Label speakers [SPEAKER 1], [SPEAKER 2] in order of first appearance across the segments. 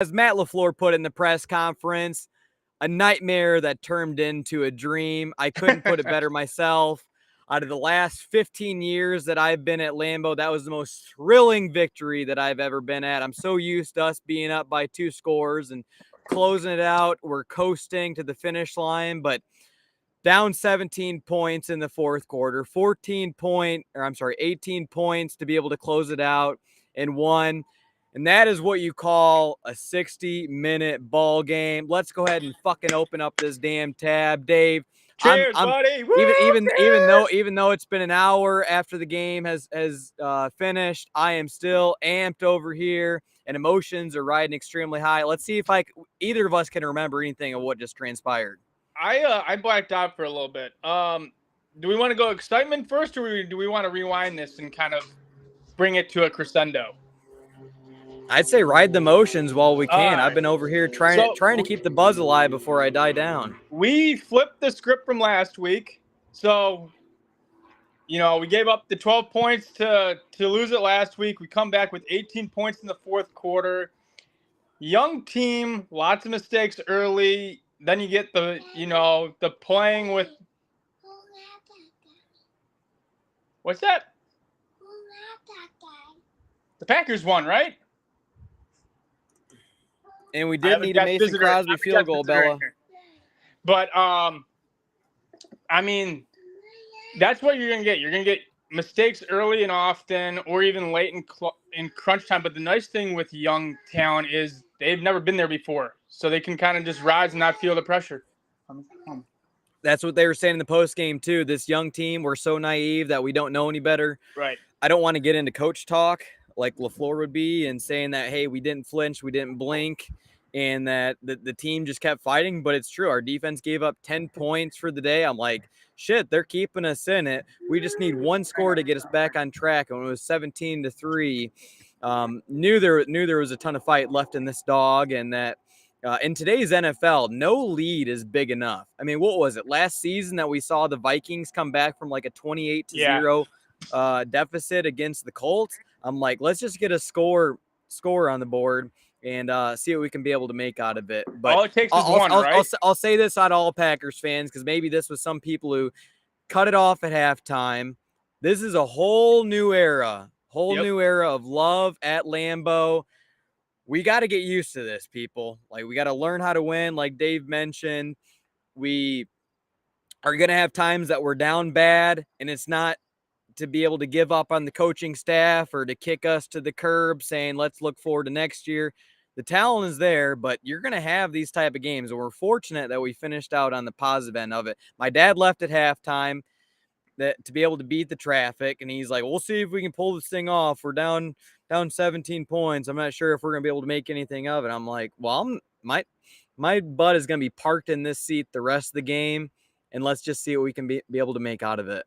[SPEAKER 1] As Matt LaFleur put in the press conference, a nightmare that turned into a dream. I couldn't put it better myself. Out of the last 15 years that I've been at Lambeau, that was the most thrilling victory that I've ever been at. I'm so used to us being up by 2 scores and closing it out. We're coasting to the finish line, but down 17 points in the fourth quarter, 18 points to be able to close it out and won. And that is what you call a 60-minute ball game. Let's go ahead and fucking open up this damn tab, Dave.
[SPEAKER 2] Cheers,
[SPEAKER 1] I'm
[SPEAKER 2] buddy. Woo,
[SPEAKER 1] even though it's been an hour after the game has finished, I am still amped over here, and emotions are riding extremely high. Let's see if either of us can remember anything of what just transpired.
[SPEAKER 2] I blacked out for a little bit. Do we want to go excitement first, or do we want to rewind this and kind of bring it to a crescendo?
[SPEAKER 1] I'd say ride the motions while we can.
[SPEAKER 2] Right.
[SPEAKER 1] I've been over here trying to keep the buzz alive before I die down.
[SPEAKER 2] We flipped the script from last week, so we gave up the 12 points to lose it last week. We come back with 18 points in the fourth quarter. Young team, lots of mistakes early. Then you get the playing with. What's that? The Packers won, right?
[SPEAKER 1] And we did need a Mason Crosby field goal, Bella.
[SPEAKER 2] But I mean, that's what you're gonna get. You're gonna get mistakes early and often, or even late in crunch time. But the nice thing with young talent is they've never been there before, so they can kind of just rise and not feel the pressure.
[SPEAKER 1] That's what they were saying in the post game too. This young team, we're so naive that we don't know any better.
[SPEAKER 2] Right.
[SPEAKER 1] I don't want to get into coach talk like LaFleur would be and saying that, hey, we didn't flinch, we didn't blink, and that the team just kept fighting. But it's true. Our defense gave up 10 points for the day. I'm like, shit, they're keeping us in it. We just need one score to get us back on track. And it was 17-3. Knew there was a ton of fight left in this dog, and that in today's NFL, no lead is big enough. I mean, what was it last season that we saw the Vikings come back from like a 28-0 deficit against the Colts? I'm like, let's just get a score on the board and see what we can be able to make out of it. But
[SPEAKER 2] all it takes is one, right?
[SPEAKER 1] I'll say this out to all Packers fans, because maybe this was some people who cut it off at halftime. This is a whole new era of love at Lambeau. We got to get used to this, people. Like, we got to learn how to win. Like Dave mentioned, we are going to have times that we're down bad, and it's not to be able to give up on the coaching staff or to kick us to the curb saying, let's look forward to next year. The talent is there, but you're going to have these type of games. And we're fortunate that we finished out on the positive end of it. My dad left at halftime to be able to beat the traffic. And he's like, we'll see if we can pull this thing off. We're down 17 points. I'm not sure if we're going to be able to make anything of it. I'm like, well, my butt is going to be parked in this seat the rest of the game. And let's just see what we can be able to make out of it.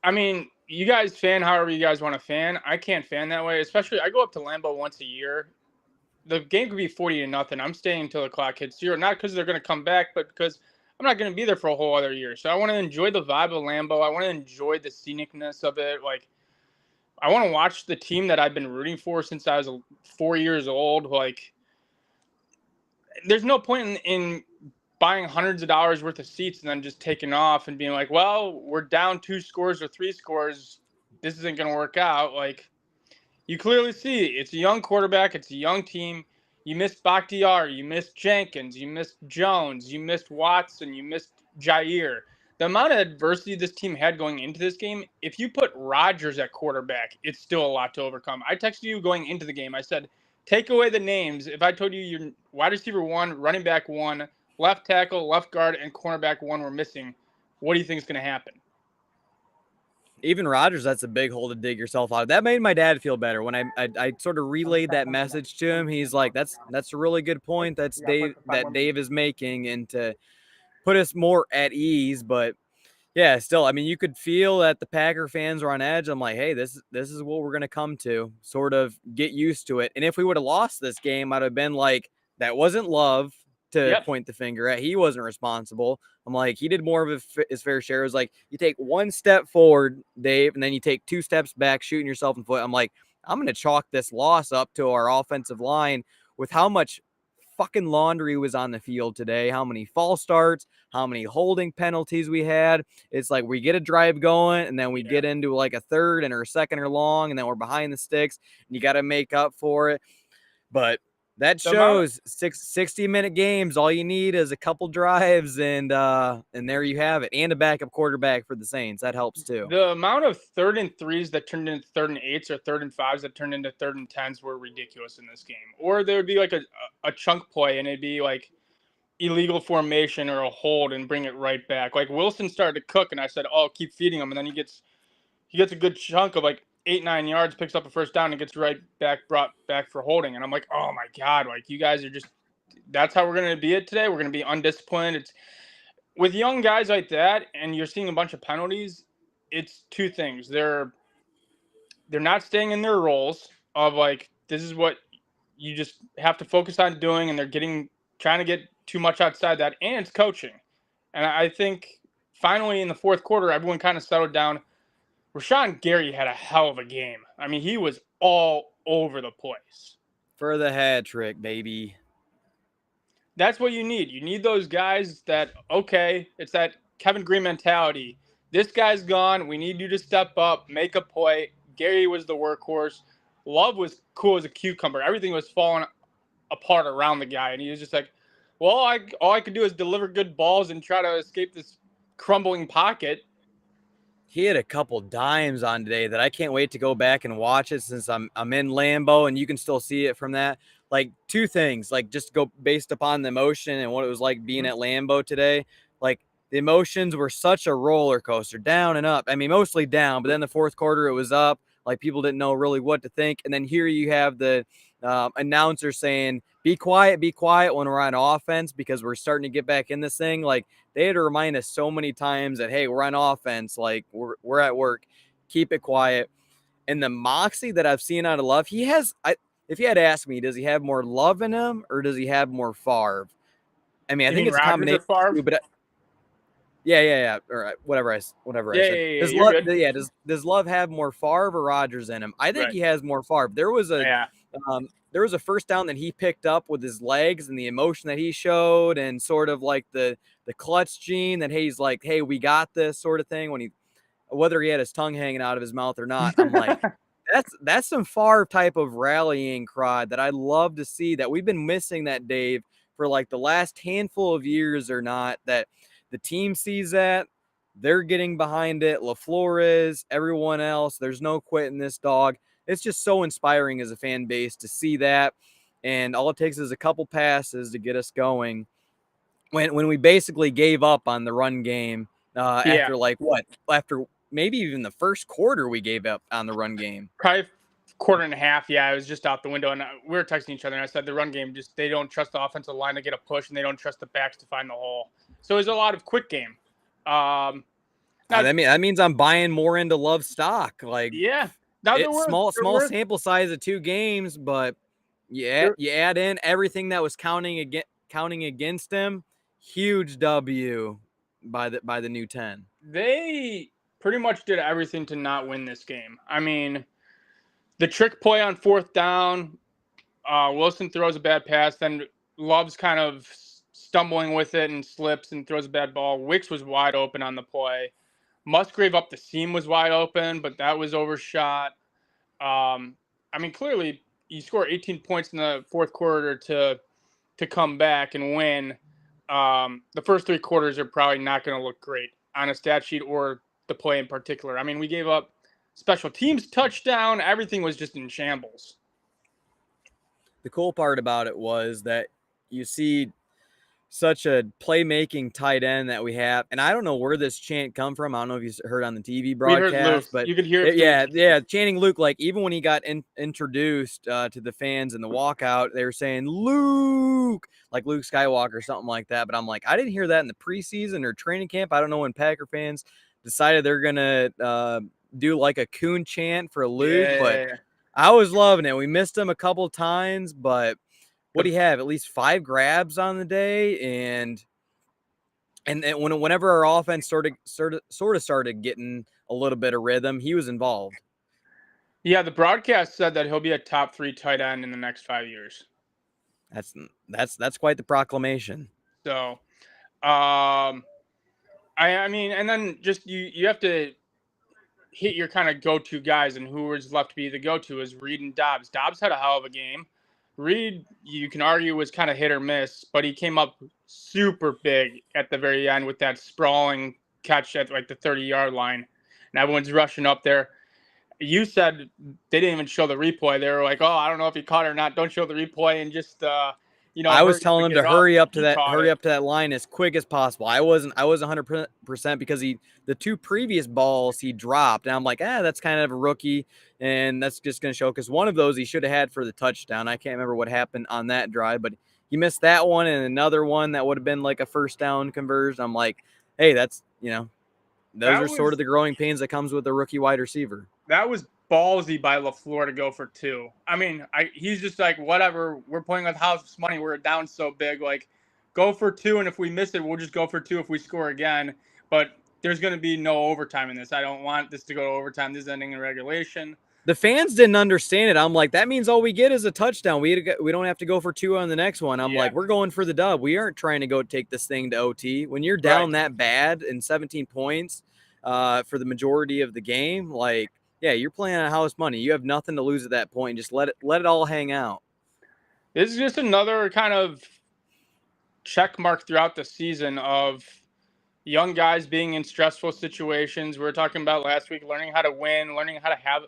[SPEAKER 2] I mean, you guys fan however you guys want to fan. I can't fan that way. Especially, I go up to Lambeau once a year. The game could be 40-0. I'm staying until the clock hits 0. Not because they're going to come back, but because I'm not going to be there for a whole other year. So I want to enjoy the vibe of Lambeau. I want to enjoy the scenicness of it. Like, I want to watch the team that I've been rooting for since I was 4 years old. Like, there's no point in buying hundreds of dollars worth of seats and then just taking off and being like, well, we're down 2 scores or 3 scores. This isn't going to work out. Like, you clearly see it's a young quarterback. It's a young team. You missed Bakhtiari. You missed Jenkins. You missed Jones. You missed Watson. You missed Jair. The amount of adversity this team had going into this game, if you put Rodgers at quarterback, it's still a lot to overcome. I texted you going into the game. I said, take away the names. If I told you your wide receiver 1, running back 1, left tackle, left guard, and cornerback 1 were missing, what do you think is going to happen?
[SPEAKER 1] Even Rodgers, that's a big hole to dig yourself out of. That made my dad feel better when I sort of relayed that message to him. He's like, that's a really good point that Dave is making, and to put us more at ease. But yeah, still, I mean, you could feel that the Packer fans are on edge. I'm like, hey, this is what we're going to come to, sort of get used to it. And if we would have lost this game, I'd have been like, that wasn't love to point the finger at. He wasn't responsible. I'm like, he did more of his fair share. It was like, you take 1 step forward, Dave, and then you take 2 steps back, shooting yourself in the foot. I'm like, I'm going to chalk this loss up to our offensive line, with how much fucking laundry was on the field today, how many false starts, how many holding penalties we had. It's like we get a drive going and then we get into like a third and or second or long, and then we're behind the sticks and you got to make up for it. But that shows 60-minute games. All you need is a couple drives, and there you have it. And a backup quarterback for the Saints. That helps too.
[SPEAKER 2] The amount of 3rd and 3s that turned into 3rd and 8s or 3rd and 5s that turned into 3rd and 10s were ridiculous in this game. Or there would be like a chunk play and it'd be like illegal formation or a hold and bring it right back. Like Wilson started to cook and I said, oh, keep feeding him. And then he gets a good chunk of like 8-9 yards, picks up a first down and gets brought back for holding. And I'm like, oh my God, like you guys are just, that's how we're going to be it today. We're going to be undisciplined. It's with young guys like that. And you're seeing a bunch of penalties. It's two things. They're not staying in their roles of like, this is what you just have to focus on doing. And they're trying to get too much outside that. And it's coaching. And I think finally in the fourth quarter, everyone kind of settled down. Rashawn Gary had a hell of a game. I mean, he was all over the place.
[SPEAKER 1] For the hat trick, baby.
[SPEAKER 2] That's what you need. You need those guys that, okay, it's that Kevin Green mentality. This guy's gone. We need you to step up, make a play. Gary was the workhorse. Love was cool as a cucumber. Everything was falling apart around the guy. And he was just like, well, all I could do is deliver good balls and try to escape this crumbling pocket.
[SPEAKER 1] He had a couple dimes on today that I can't wait to go back and watch it since I'm in Lambeau and you can still see it from that. Like two things, like just go based upon the emotion and what it was like being at Lambeau today. Like the emotions were such a roller coaster, down and up. I mean, mostly down, but then the fourth quarter it was up. Like people didn't know really what to think. And then here you have the announcer saying, be quiet when we're on offense because we're starting to get back in this thing. Like they had to remind us so many times that, hey, we're on offense. Like we're at work. Keep it quiet. And the moxie that I've seen out of Love, he has, if you had asked me, does he have more Love in him or does he have more Favre? I mean, I think it's a combination. But yeah. Or whatever I said. Does Love have more Favre or Rodgers in him? I think he has more Favre. There was a first down that he picked up with his legs and the emotion that he showed and sort of like the clutch gene that he's like, hey, we got this sort of thing when whether he had his tongue hanging out of his mouth or not. I'm like, that's some Favre type of rallying cry that I love to see that we've been missing that, Dave, for like the last handful of years or not, that the team sees that. They're getting behind it. LaFleur is, everyone else. There's no quitting this dog. It's just so inspiring as a fan base to see that. And all it takes is a couple passes to get us going. When we basically gave up on the run game after maybe even the first quarter, we gave up on the run game.
[SPEAKER 2] Probably quarter and a half. Yeah, it was just out the window. And we were texting each other. And I said the run game, just they don't trust the offensive line to get a push and they don't trust the backs to find the hole. So it was a lot of quick game.
[SPEAKER 1] That means I'm buying more into Love stock. Like,
[SPEAKER 2] yeah.
[SPEAKER 1] Now it's small sample size of 2 games, but you add in everything that was counting against him. Huge W by the new 10.
[SPEAKER 2] They pretty much did everything to not win this game. I mean, the trick play on fourth down, Wilson throws a bad pass, then Love's kind of stumbling with it and slips and throws a bad ball. Wicks was wide open on the play. Musgrave up the seam was wide open, but that was overshot. I mean, clearly you score 18 points in the fourth quarter to come back and win. The first 3 quarters are probably not going to look great on a stat sheet or the play in particular. I mean, we gave up special teams touchdown. Everything was just in shambles.
[SPEAKER 1] The cool part about it was that you see such a playmaking tight end that we have. And I don't know where this chant come from. I don't know if you heard on the TV broadcast, but
[SPEAKER 2] you could hear it.
[SPEAKER 1] Yeah. Chanting Luke, like even when he got introduced to the fans in the walkout, they were saying Luke, like Luke Skywalker or something like that. But I'm like, I didn't hear that in the preseason or training camp. I don't know when Packer fans decided they're going to do like a coon chant for Luke, but I was loving it. We missed him a couple times, but what do you have? At least 5 grabs on the day, and whenever our offense sort of started getting a little bit of rhythm, he was involved.
[SPEAKER 2] Yeah, the broadcast said that he'll be a top 3 tight end in the next 5 years.
[SPEAKER 1] That's quite the proclamation.
[SPEAKER 2] So, I mean, and then just you have to hit your kind of go-to guys, and who is left to be the go-to is Reed and Dobbs. Dobbs had a hell of a game. Reed, you can argue, was kind of hit or miss, but he came up super big at the very end with that sprawling catch at like the 30-yard line, and everyone's rushing up there. You said they didn't even show the replay. They were like, "Oh, I don't know if he caught it or not. Don't show the replay and just
[SPEAKER 1] I was
[SPEAKER 2] hurry up
[SPEAKER 1] telling
[SPEAKER 2] and
[SPEAKER 1] him
[SPEAKER 2] get
[SPEAKER 1] to
[SPEAKER 2] it up."
[SPEAKER 1] hurry up to
[SPEAKER 2] He
[SPEAKER 1] that
[SPEAKER 2] caught it.
[SPEAKER 1] line as quick as possible. I was 100% because the two previous balls he dropped, and I'm like, that's kind of a rookie, and that's just going to show, because one of those he should have had for the touchdown. I can't remember what happened on that drive, but he missed that one and another one that would have been like a first down conversion. I'm like, hey, that's those
[SPEAKER 2] That
[SPEAKER 1] are sort
[SPEAKER 2] was
[SPEAKER 1] of the growing pains that comes with a rookie wide receiver.
[SPEAKER 2] that was ballsy by LaFleur to go for two. I mean, he's just like, whatever. We're playing with house money. We're down so big. Like, go for two, and if we miss it, we'll just go for two if we score again. But there's going to be no overtime in this. I don't want this to go to overtime. This is ending in regulation.
[SPEAKER 1] The fans didn't understand it. I'm like, that means all we get is a touchdown. We don't have to go for two on the next one. I'm
[SPEAKER 2] Yeah.
[SPEAKER 1] like, we're going for the dub. We aren't trying to go take this thing to OT. When you're down that bad in 17 points for the majority of the game, like, yeah, you're playing on house money. You have nothing to lose at that point. Just let it all hang out.
[SPEAKER 2] This is just another kind of check mark throughout the season of young guys being in stressful situations. We were talking about last week, learning how to win, learning how to have,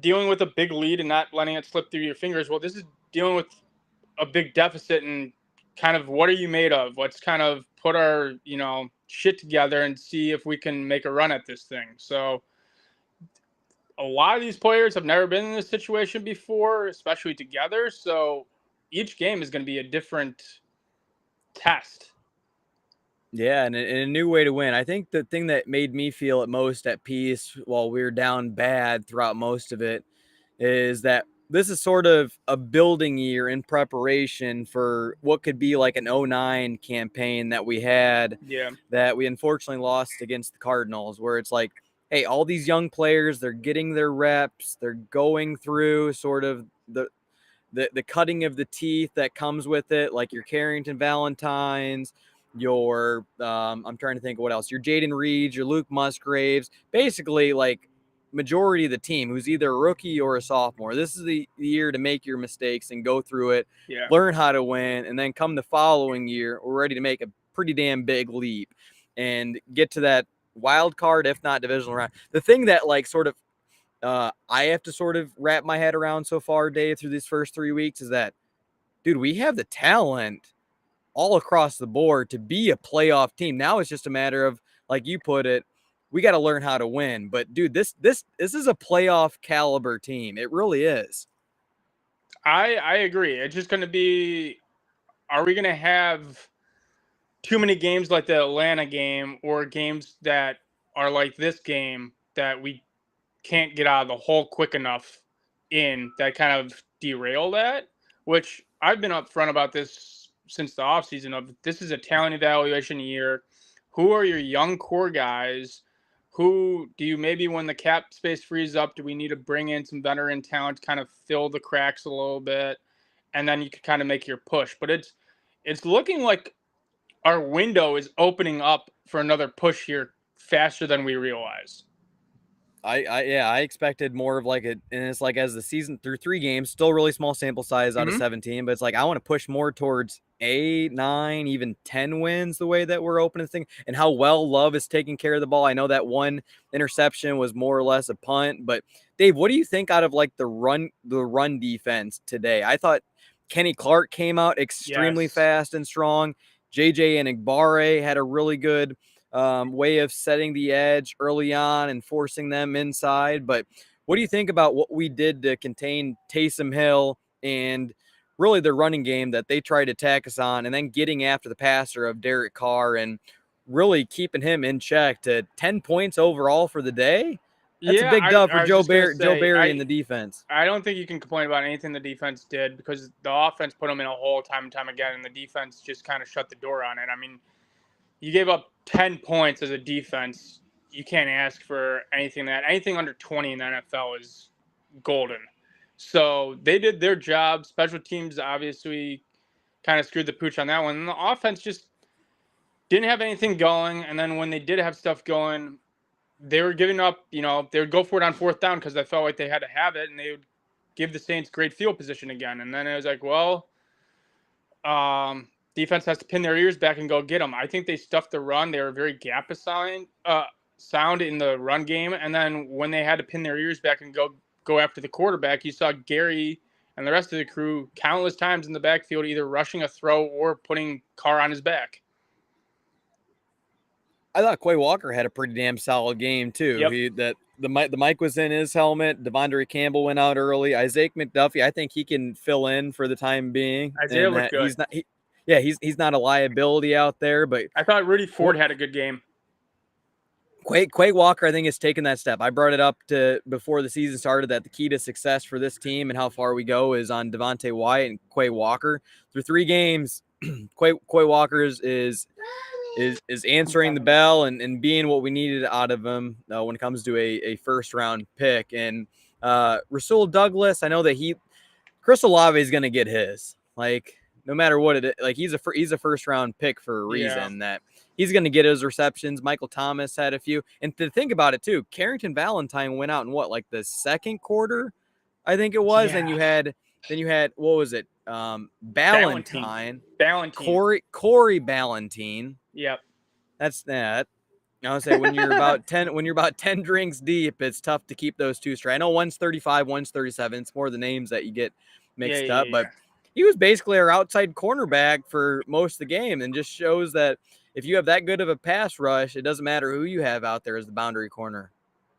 [SPEAKER 2] dealing with a big lead and not letting it slip through your fingers. Well, this is dealing with a big deficit, and kind of, what are you made of? Let's kind of put our, shit together and see if we can make a run at this thing. So a lot of these players have never been in this situation before, especially together. So each game is going to be a different test.
[SPEAKER 1] Yeah, and a new way to win. I think the thing that made me feel at most at peace while we were down bad throughout most of it is that this is sort of a building year in preparation for what could be like an 09 campaign that we had, that we unfortunately lost against the Cardinals, where it's like, hey, all these young players, they're getting their reps, they're going through sort of the cutting of the teeth that comes with it, like your Carrington Valentines, your I'm trying to think of what else, your Jaden Reed, your Luke Musgraves, basically like majority of the team who's either a rookie or a sophomore. This is the year to make your mistakes and go through it, learn how to win, and then come the following year, we're ready to make a pretty damn big leap and get to that wild card, if not divisional round. The thing that like sort of I have to sort of wrap my head around so far, Dave, through these first 3 weeks is that, dude, we have the talent all across the board to be a playoff team. Now it's just a matter of, like you put it, we got to learn how to win. But dude, this is a playoff caliber team. It really is.
[SPEAKER 2] I agree. It's just going to be, are we going to have too many games like the Atlanta game, or games that are like this game that we can't get out of the hole quick enough that kind of derail that? Which I've been upfront about this since the offseason of, this is a talent evaluation year. Who are your young core guys? Who do you, maybe when the cap space frees up, do we need to bring in some veteran talent to kind of fill the cracks a little bit? And then you can kind of make your push. But it's looking like our window is opening up for another push here faster than we realize.
[SPEAKER 1] I expected more of like and it's like, as the season through 3 games, still really small sample size out of 17, but it's like I want to push more towards 8, 9, even 10 wins the way that we're opening this thing, and how well Love is taking care of the ball. I know that one interception was more or less a punt, but Dave, what do you think out of like the run defense today? I thought Kenny Clark came out extremely fast and strong. JJ and Igbare had a really good way of setting the edge early on and forcing them inside. But what do you think about what we did to contain Taysom Hill and really the running game that they tried to attack us on, and then getting after the passer of Derek Carr and really keeping him in check to 10 points overall for the day? That's a big dub for Joe Barry and the defense.
[SPEAKER 2] I don't think you can complain about anything the defense did, because the offense put them in a hole time and time again, and the defense just kind of shut the door on it. I mean, you gave up 10 points as a defense. You can't ask for anything under 20 in the NFL is golden. So they did their job. Special teams obviously kind of screwed the pooch on that one. And the offense just didn't have anything going. And then when they did have stuff going, they were giving up, they would go for it on fourth down because they felt like they had to have it, and they would give the Saints great field position again. And then it was like, well, defense has to pin their ears back and go get them. I think they stuffed the run. They were very gap sound in the run game. And then when they had to pin their ears back and go after the quarterback, you saw Gary and the rest of the crew countless times in the backfield either rushing a throw or putting Carr on his back.
[SPEAKER 1] I thought Quay Walker had a pretty damn solid game too.
[SPEAKER 2] Yep.
[SPEAKER 1] The mic was in his helmet. Devondre Campbell went out early. Isaac McDuffie, I think he can fill in for the time being.
[SPEAKER 2] Isaiah looked good.
[SPEAKER 1] He's not a liability out there. But
[SPEAKER 2] I thought Rudy Ford had a good game.
[SPEAKER 1] Quay Walker, I think, has taken that step. I brought it up before the season started that the key to success for this team and how far we go is on Devontae Wyatt and Quay Walker. Through 3 games, Quay Walker is answering the bell and being what we needed out of him when it comes to a first round pick. And Rasul Douglas, I know that Chris Olave is going to get his, like, no matter what it is. Like, he's a first round pick for a reason. That he's going to get his receptions. Michael Thomas had a few. And to think about it too, Carrington Valentine went out in the second quarter, I think it was. And you had what was it? Ballantyne. Corey Ballentine.
[SPEAKER 2] Yep.
[SPEAKER 1] That's that. I would say when you're about 10 drinks deep, it's tough to keep those two straight. I know one's 35, one's 37. It's more the names that you get mixed up, but he was basically our outside cornerback for most of the game, and just shows that if you have that good of a pass rush, it doesn't matter who you have out there as the boundary corner.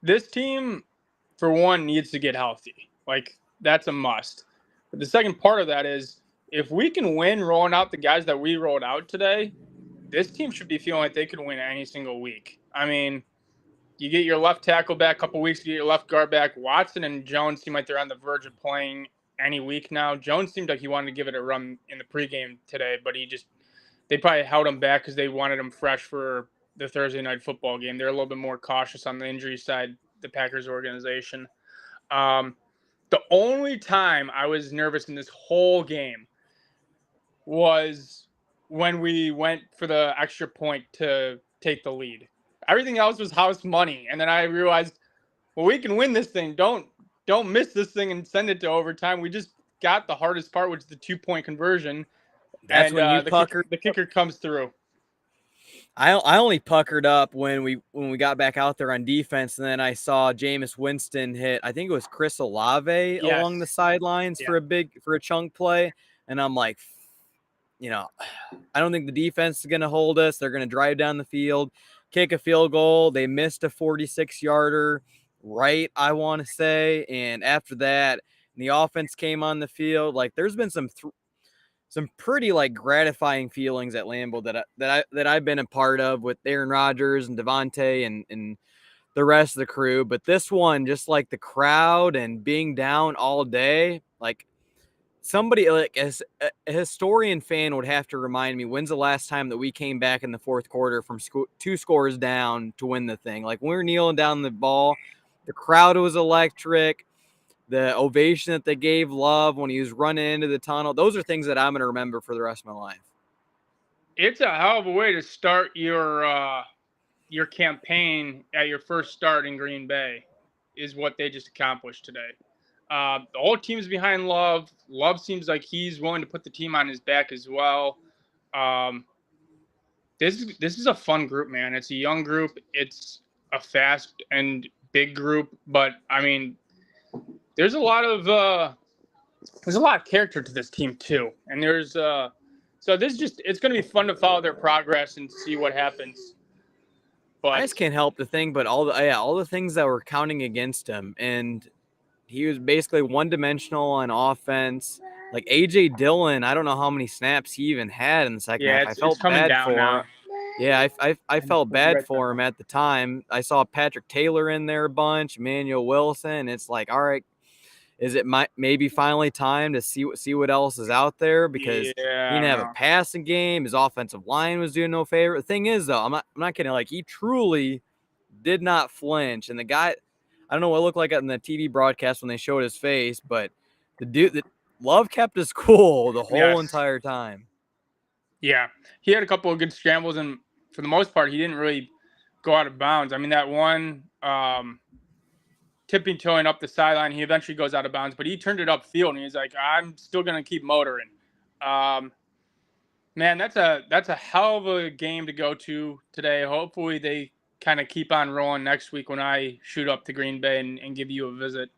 [SPEAKER 2] This team, for one, needs to get healthy. Like, that's a must. But the second part of that is, if we can win rolling out the guys that we rolled out today, this team should be feeling like they could win any single week. I mean, you get your left tackle back a couple weeks, you get your left guard back. Watson and Jones seem like they're on the verge of playing any week now. Jones seemed like he wanted to give it a run in the pregame today, but they probably held him back because they wanted him fresh for the Thursday night football game. They're a little bit more cautious on the injury side, the Packers organization. The only time I was nervous in this whole game was when we went for the extra point to take the lead. Everything else was house money. And then I realized, well, we can win this thing. Don't miss this thing and send it to overtime. We just got the hardest part, which is the 2-point conversion.
[SPEAKER 1] That's when you puckered.
[SPEAKER 2] The kicker comes through.
[SPEAKER 1] I only puckered up when we got back out there on defense, and then I saw Jameis Winston hit, I think it was Chris Olave along the sidelines for a chunk play. And I'm like, I don't think the defense is going to hold us. They're going to drive down the field, kick a field goal. They missed a 46-yarder, right, I want to say. And after that, the offense came on the field. Like, there's been some pretty gratifying feelings at Lambeau that I've been a part of with Aaron Rodgers and Devontae and the rest of the crew. But this one, just like the crowd and being down all day, like, somebody as a historian fan would have to remind me, when's the last time that we came back in the fourth quarter from 2 scores down to win the thing? Like, when we were kneeling down the ball, the crowd was electric. The ovation that they gave Love when he was running into the tunnel, those are things that I'm going to remember for the rest of my life. It's
[SPEAKER 2] a hell of a way to start your campaign at your first start in Green Bay, is what they just accomplished today. The whole team's behind Love. Love seems like he's willing to put the team on his back as well. This is a fun group, man. It's a young group. It's a fast and big group, but I mean, there's a lot of character to this team too. And so it's going to be fun to follow their progress and see what happens. But
[SPEAKER 1] I just can't help to think, but all the things that were counting against him, and he was basically one-dimensional on offense. Like A.J. Dillon, I don't know how many snaps he even had in the second half. I felt bad for him. Yeah, I felt bad for him at the time. I saw Patrick Taylor in there a bunch, Emmanuel Wilson. It's like, all right, is it maybe finally time to see what else is out there? Because he didn't have a passing game. His offensive line was doing no favor. The thing is, though, I'm not kidding. Like, he truly did not flinch. And the guy, I don't know what it looked like in the TV broadcast when they showed his face, but the dude that Love kept us cool the whole
[SPEAKER 2] Yes.
[SPEAKER 1] entire time.
[SPEAKER 2] Yeah, he had a couple of good scrambles, and for the most part, he didn't really go out of bounds. I mean, that one tipping toeing up the sideline, he eventually goes out of bounds, but he turned it upfield, and he's like, "I'm still gonna keep motoring." Man, that's a hell of a game to go to today. Hopefully, they kind of keep on rolling next week when I shoot up to Green Bay and give you a visit.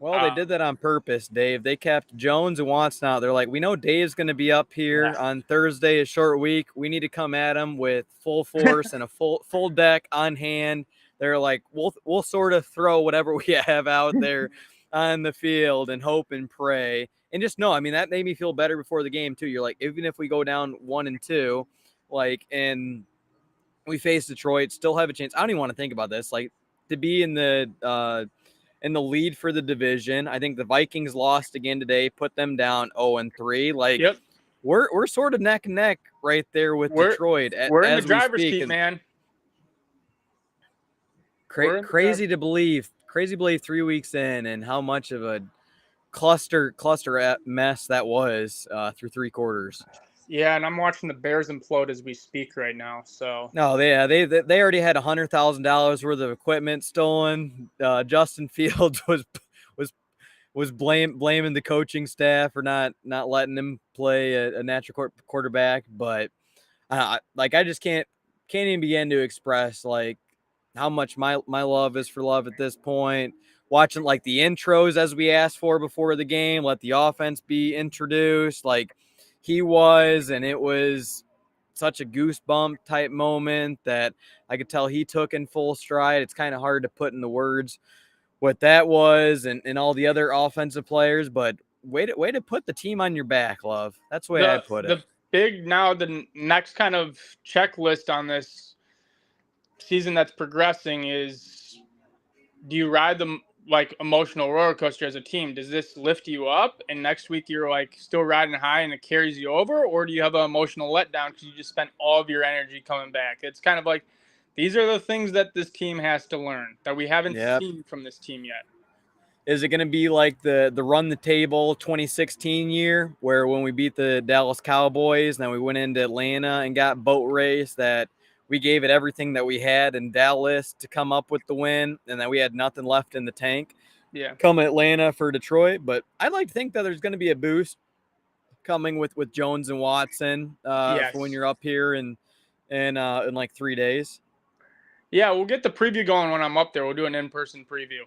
[SPEAKER 1] Well, they did that on purpose, Dave. They kept Jones and Watson out. They're like, we know Dave's going to be up here on Thursday, a short week. We need to come at him with full force and a full deck on hand. They're like, we'll sort of throw whatever we have out there on the field and hope and pray. And just know, I mean, that made me feel better before the game too. You're like, even if we go down 1-2, like, and we face Detroit, still have a chance. I don't even want to think about this. Like, to be in the lead for the division. I think the Vikings lost again today, put them down 0-3. Like,
[SPEAKER 2] Yep.
[SPEAKER 1] we're sort of neck and neck right there with Detroit.
[SPEAKER 2] We're in the driver's seat, man.
[SPEAKER 1] Crazy to believe 3 weeks in and how much of a cluster mess that was through 3 quarters.
[SPEAKER 2] Yeah, and I'm watching the Bears implode as we speak right now. So
[SPEAKER 1] no, they already had $100,000 worth of equipment stolen. Justin Fields was blaming the coaching staff for not letting him play a natural quarterback. But I just can't even begin to express like how much my love is for Love at this point. Watching like the intros as we asked for before the game, let the offense be introduced like he was, and it was such a goosebump type moment that I could tell he took in full stride. It's kind of hard to put into words what that was and all the other offensive players, but way to put the team on your back, Love. That's the way I put it.
[SPEAKER 2] The next kind of checklist on this season that's progressing is, do you ride the like emotional roller coaster as a team? Does this lift you up and next week you're like still riding high and it carries you over, or do you have an emotional letdown because you just spent all of your energy coming back? It's kind of like, these are the things that this team has to learn that we haven't seen from this team yet.
[SPEAKER 1] Is it going to be like the run the table 2016 year where when we beat the Dallas Cowboys, then we went into Atlanta and got boat race, that we gave it everything that we had in Dallas to come up with the win, and then we had nothing left in the tank?
[SPEAKER 2] Yeah.
[SPEAKER 1] Come Atlanta for Detroit. But I'd like to think that there's going to be a boost coming with Jones and Watson for when you're up here in like 3 days.
[SPEAKER 2] Yeah, we'll get the preview going when I'm up there. We'll do an in-person preview.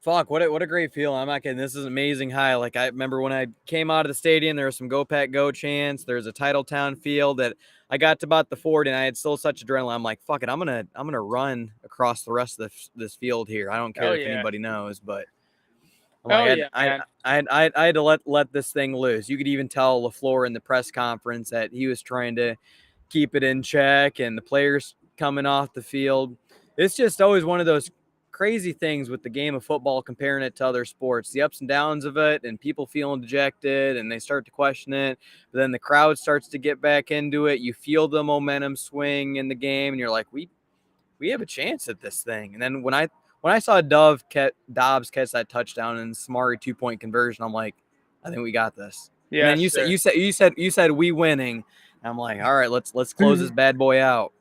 [SPEAKER 1] Fuck, what a great feeling. I'm not kidding. This is an amazing high. Like, I remember when I came out of the stadium, there was some Go Pack Go chants. There's a Titletown field that I got to about the 40, and I had still such adrenaline. I'm like, fuck it, I'm gonna run across the rest of this field here. I don't care if anybody knows, but I had to let this thing loose. You could even tell LaFleur in the press conference that he was trying to keep it in check, and the players coming off the field. It's just always one of those crazy things with the game of football, comparing it to other sports, the ups and downs of it, and people feeling dejected and they start to question it. But then the crowd starts to get back into it. You feel the momentum swing in the game, and you're like, we have a chance at this thing. And then when I saw Dobbs catch that touchdown and Samari 2-point conversion, I'm like, I think we got this. Yeah. And then you said we winning. I'm like, all right, let's close this bad boy out.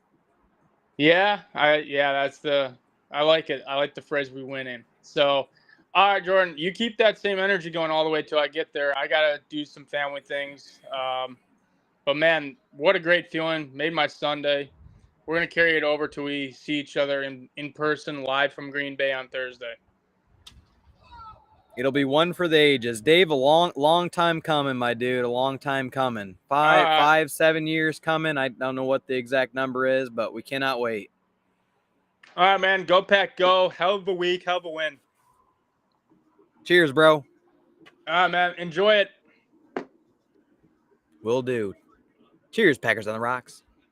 [SPEAKER 2] Yeah, I like it. I like the phrase "we win in." So, all right, Jordan, you keep that same energy going all the way till I get there. I gotta do some family things. But man, what a great feeling! Made my Sunday. We're gonna carry it over till we see each other in person, live from Green Bay on Thursday.
[SPEAKER 1] It'll be one for the ages, Dave. A long time coming, my dude. A long time coming. 7 years coming. I don't know what the exact number is, but we cannot wait.
[SPEAKER 2] All right, man. Go Pack, go. Hell of a week. Hell of a win.
[SPEAKER 1] Cheers, bro.
[SPEAKER 2] All right, man. Enjoy it.
[SPEAKER 1] Will do. Cheers, Packers on the Rocks.